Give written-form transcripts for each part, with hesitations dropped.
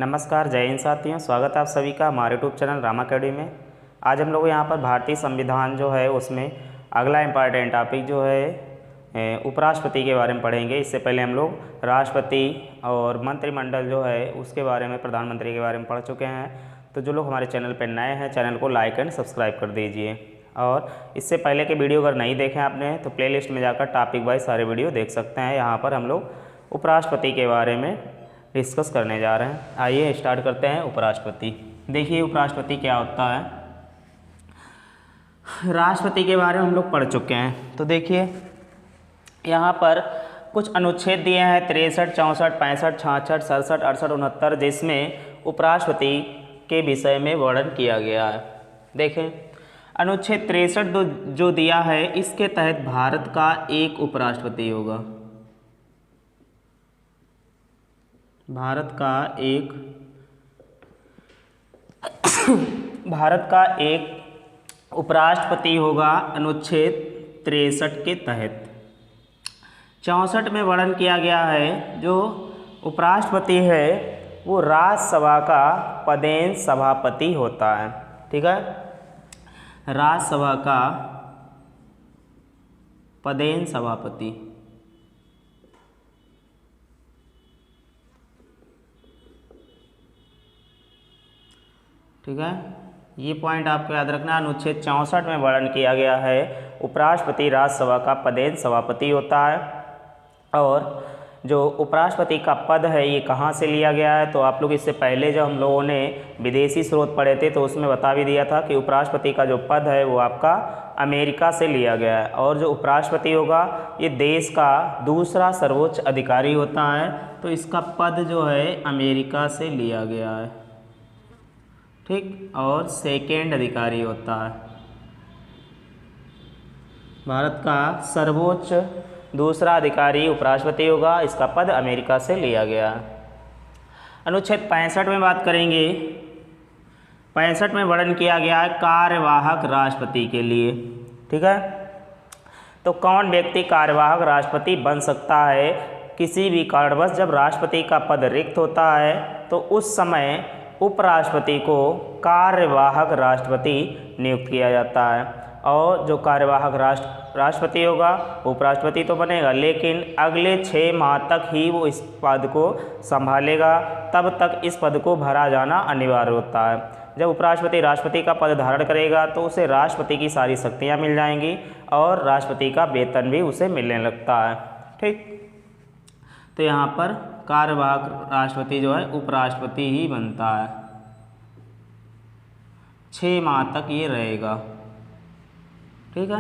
नमस्कार, जय हिंद साथियों। स्वागत है आप सभी का हमारे यूट्यूब चैनल रामा अकेडमी में। आज हम लोग यहाँ पर भारतीय संविधान जो है उसमें अगला इम्पॉर्टेंट टॉपिक जो है उपराष्ट्रपति के बारे में पढ़ेंगे। इससे पहले हम लोग राष्ट्रपति और मंत्रिमंडल जो है उसके बारे में, प्रधानमंत्री के बारे में पढ़ चुके हैं। तो जो लोग हमारे चैनल पर नए हैं, चैनल को लाइक एंड सब्सक्राइब कर दीजिए। और इससे पहले के वीडियो अगर नहीं देखें आपने तो प्लेलिस्ट में जाकर टॉपिक वाइज सारे वीडियो देख सकते हैं। यहाँ पर हम लोग उपराष्ट्रपति के बारे में डिस्कस करने जा रहे हैं। आइए स्टार्ट करते हैं। उपराष्ट्रपति, देखिए उपराष्ट्रपति क्या होता है। राष्ट्रपति के बारे में हम लोग पढ़ चुके हैं। तो देखिए यहाँ पर कुछ अनुच्छेद दिए हैं 63, 64, 65, 66, 67, 68, 69, जिसमें उपराष्ट्रपति के विषय में वर्णन किया गया है। देखें अनुच्छेद 63 जो दिया है, इसके तहत भारत का एक उपराष्ट्रपति होगा। भारत का एक उपराष्ट्रपति होगा अनुच्छेद 63 के तहत। 64 में वर्णन किया गया है जो उपराष्ट्रपति है वो राज्यसभा का पदेन सभापति होता है। ठीक है, राज्यसभा का पदेन सभापति। ठीक है, ये पॉइंट आपको याद रखना। अनुच्छेद 64 में वर्णन किया गया है उपराष्ट्रपति राज्यसभा का पदेन सभापति होता है। और जो उपराष्ट्रपति का पद है ये कहाँ से लिया गया है, तो आप लोग इससे पहले जब हम लोगों ने विदेशी स्रोत पढ़े थे तो उसमें बता भी दिया था कि उपराष्ट्रपति का जो पद है वो आपका अमेरिका से लिया गया है। और जो उपराष्ट्रपति होगा ये देश का दूसरा सर्वोच्च अधिकारी होता है, तो इसका पद जो है अमेरिका से लिया गया है। ठीक, और सेकेंड अधिकारी होता है। भारत का सर्वोच्च दूसरा अधिकारी उपराष्ट्रपति होगा, इसका पद अमेरिका से लिया गया। अनुच्छेद 65 में बात करेंगे। 65 में वर्णन किया गया है कार्यवाहक राष्ट्रपति के लिए। ठीक है, तो कौन व्यक्ति कार्यवाहक राष्ट्रपति बन सकता है? किसी भी कारणवश जब राष्ट्रपति का पद रिक्त होता है तो उस समय उपराष्ट्रपति को कार्यवाहक राष्ट्रपति नियुक्त किया जाता है। और जो कार्यवाहक राष्ट्रपति होगा उपराष्ट्रपति तो बनेगा, लेकिन अगले 6 माह तक ही वो इस पद को संभालेगा। तब तक इस पद को भरा जाना अनिवार्य होता है। जब उपराष्ट्रपति राष्ट्रपति का पद धारण करेगा तो उसे राष्ट्रपति की सारी शक्तियाँ मिल जाएंगी और राष्ट्रपति का वेतन भी उसे मिलने लगता है। ठीक, तो यहाँ पर कार्यवाहक राष्ट्रपति जो है उपराष्ट्रपति ही बनता है। 6 माह तक ये रहेगा। ठीक है,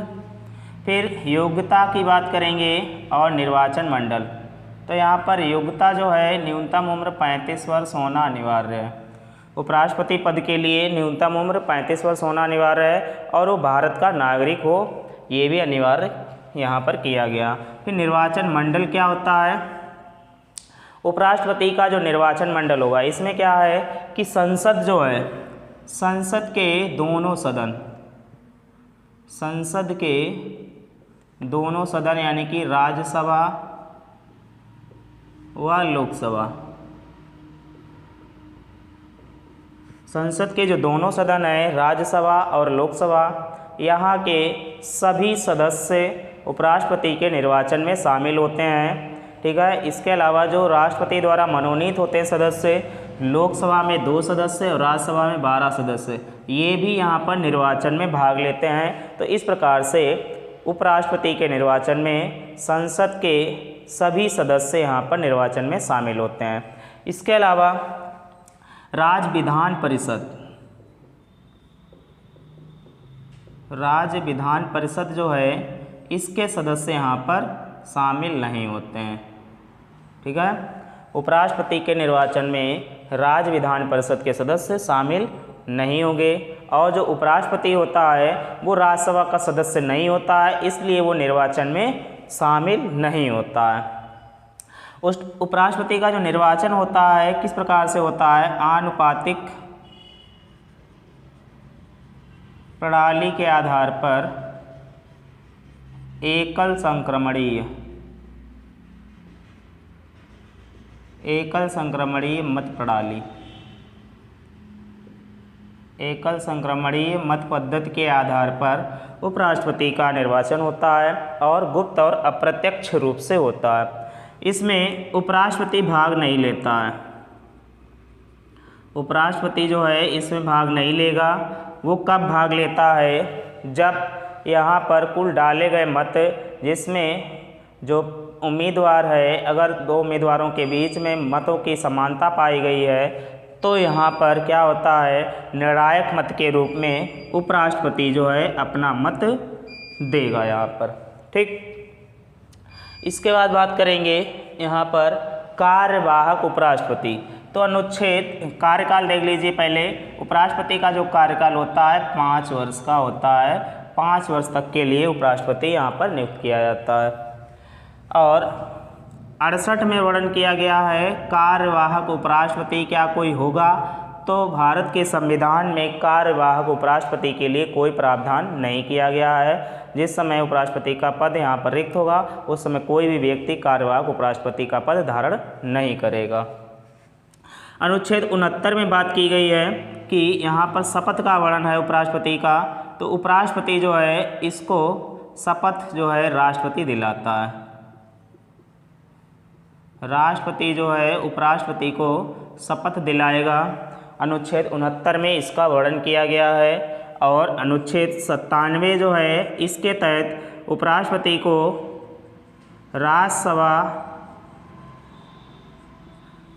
फिर योग्यता की बात करेंगे और निर्वाचन मंडल। तो यहाँ पर योग्यता जो है न्यूनतम उम्र 35 वर्ष होना अनिवार्य है। उपराष्ट्रपति पद के लिए न्यूनतम उम्र 35 वर्ष होना अनिवार्य है और वो भारत का नागरिक हो, ये भी अनिवार्य यहाँ पर किया गया। फिर निर्वाचन मंडल क्या होता है? उपराष्ट्रपति का जो निर्वाचन मंडल होगा इसमें क्या है कि संसद जो है, संसद के दोनों सदन यानी कि राज्यसभा व लोकसभा, संसद के जो दोनों सदन है राज्यसभा और लोकसभा, यहाँ के सभी सदस्य उपराष्ट्रपति के निर्वाचन में शामिल होते हैं। ठीक है, इसके अलावा जो राष्ट्रपति द्वारा मनोनीत होते हैं सदस्य, लोकसभा में 2 सदस्य और राज्यसभा में 12 सदस्य, ये भी यहाँ पर निर्वाचन में भाग लेते हैं। तो इस प्रकार से उपराष्ट्रपति के निर्वाचन में संसद के सभी सदस्य यहाँ पर निर्वाचन में शामिल होते हैं। इसके अलावा राज्य विधान परिषद जो है इसके सदस्य यहाँ पर शामिल नहीं होते हैं। ठीक है, उपराष्ट्रपति के निर्वाचन में राज्य विधान परिषद के सदस्य शामिल नहीं होंगे। और जो उपराष्ट्रपति होता है वो राज्यसभा का सदस्य नहीं होता है, इसलिए वो निर्वाचन में शामिल नहीं होता है। उस उपराष्ट्रपति का जो निर्वाचन होता है किस प्रकार से होता है? आनुपातिक प्रणाली के आधार पर एकल संक्रमणीय मत प्रणाली। एकल संक्रमणीय मत पद्धति के आधार पर उपराष्ट्रपति का निर्वाचन होता है और गुप्त और अप्रत्यक्ष रूप से होता है। इसमें उपराष्ट्रपति भाग नहीं लेता है। उपराष्ट्रपति जो है इसमें भाग नहीं लेगा। वो कब भाग लेता है? जब यहाँ पर कुल डाले गए मत, जिसमें जो उम्मीदवार है, अगर दो उम्मीदवारों के बीच में मतों की समानता पाई गई है तो यहाँ पर क्या होता है, निर्णायक मत के रूप में उपराष्ट्रपति जो है अपना मत देगा यहाँ पर। ठीक, इसके बाद बात करेंगे यहाँ पर कार्यवाहक उपराष्ट्रपति। तो अनुच्छेद कार्यकाल देख लीजिए पहले। उपराष्ट्रपति का जो कार्यकाल होता है 5 वर्ष का होता है। 5 वर्ष तक के लिए उपराष्ट्रपति यहाँ पर नियुक्त किया जाता है। और 68 में वर्णन किया गया है कार्यवाहक उपराष्ट्रपति क्या कोई होगा, तो भारत के संविधान में कार्यवाहक उपराष्ट्रपति के लिए कोई प्रावधान नहीं किया गया है। जिस समय उपराष्ट्रपति का पद यहाँ पर रिक्त होगा उस समय कोई भी व्यक्ति कार्यवाहक उपराष्ट्रपति का पद धारण नहीं करेगा। अनुच्छेद 69 में बात की गई है कि यहाँ पर शपथ का वर्णन है उपराष्ट्रपति का। तो उपराष्ट्रपति जो है इसको शपथ जो है राष्ट्रपति दिलाता है। राष्ट्रपति जो है उपराष्ट्रपति को शपथ दिलाएगा। अनुच्छेद 69 में इसका वर्णन किया गया है। और अनुच्छेद 97 जो है इसके तहत उपराष्ट्रपति को राज्यसभा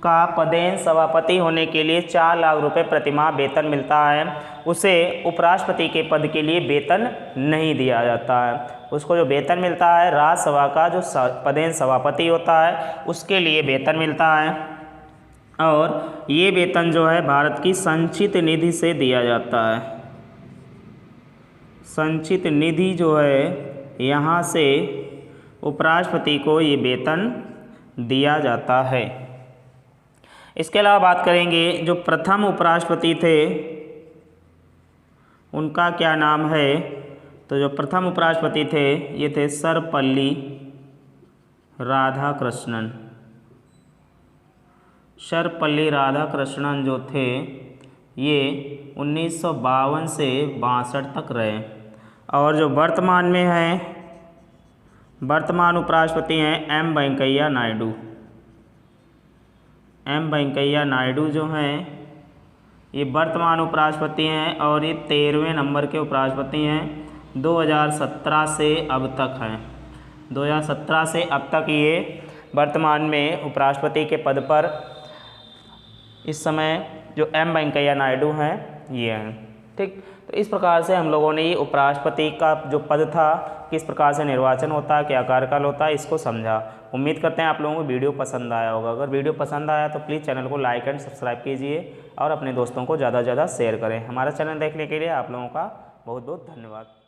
का पदेन सभापति होने के लिए 4 लाख रुपए प्रतिमाह वेतन मिलता है। उसे उपराष्ट्रपति के पद के लिए वेतन नहीं दिया जाता है। उसको जो वेतन मिलता है राज्यसभा का जो पदेन सभापति होता है उसके लिए वेतन मिलता है। और ये वेतन जो है भारत की संचित निधि से दिया जाता है। संचित निधि जो है यहाँ से उपराष्ट्रपति को ये वेतन दिया जाता है। इसके अलावा बात करेंगे जो प्रथम उपराष्ट्रपति थे उनका क्या नाम है। तो जो प्रथम उपराष्ट्रपति थे ये थे सर्वपल्ली राधाकृष्णन। सर्वपल्ली राधाकृष्णन जो थे ये 1952 से 62 तक रहे। और जो वर्तमान में हैं, वर्तमान उपराष्ट्रपति हैं एम वेंकैया नायडू। एम वेंकैया नायडू जो हैं ये वर्तमान उपराष्ट्रपति हैं और ये 13वें नंबर के उपराष्ट्रपति हैं। 2017 से अब तक हैं। 2017 से अब तक ये वर्तमान में उपराष्ट्रपति के पद पर इस समय जो एम वेंकैया नायडू हैं ये हैं। ठीक, तो इस प्रकार से हम लोगों ने ये उपराष्ट्रपति का जो पद था, किस प्रकार से निर्वाचन होता है, क्या कार्यकाल होता है, इसको समझा। उम्मीद करते हैं आप लोगों को वीडियो पसंद आया होगा। अगर वीडियो पसंद आया तो प्लीज़ चैनल को लाइक एंड सब्सक्राइब कीजिए और अपने दोस्तों को ज़्यादा से ज़्यादा शेयर करें। हमारा चैनल देखने के लिए आप लोगों का बहुत बहुत धन्यवाद।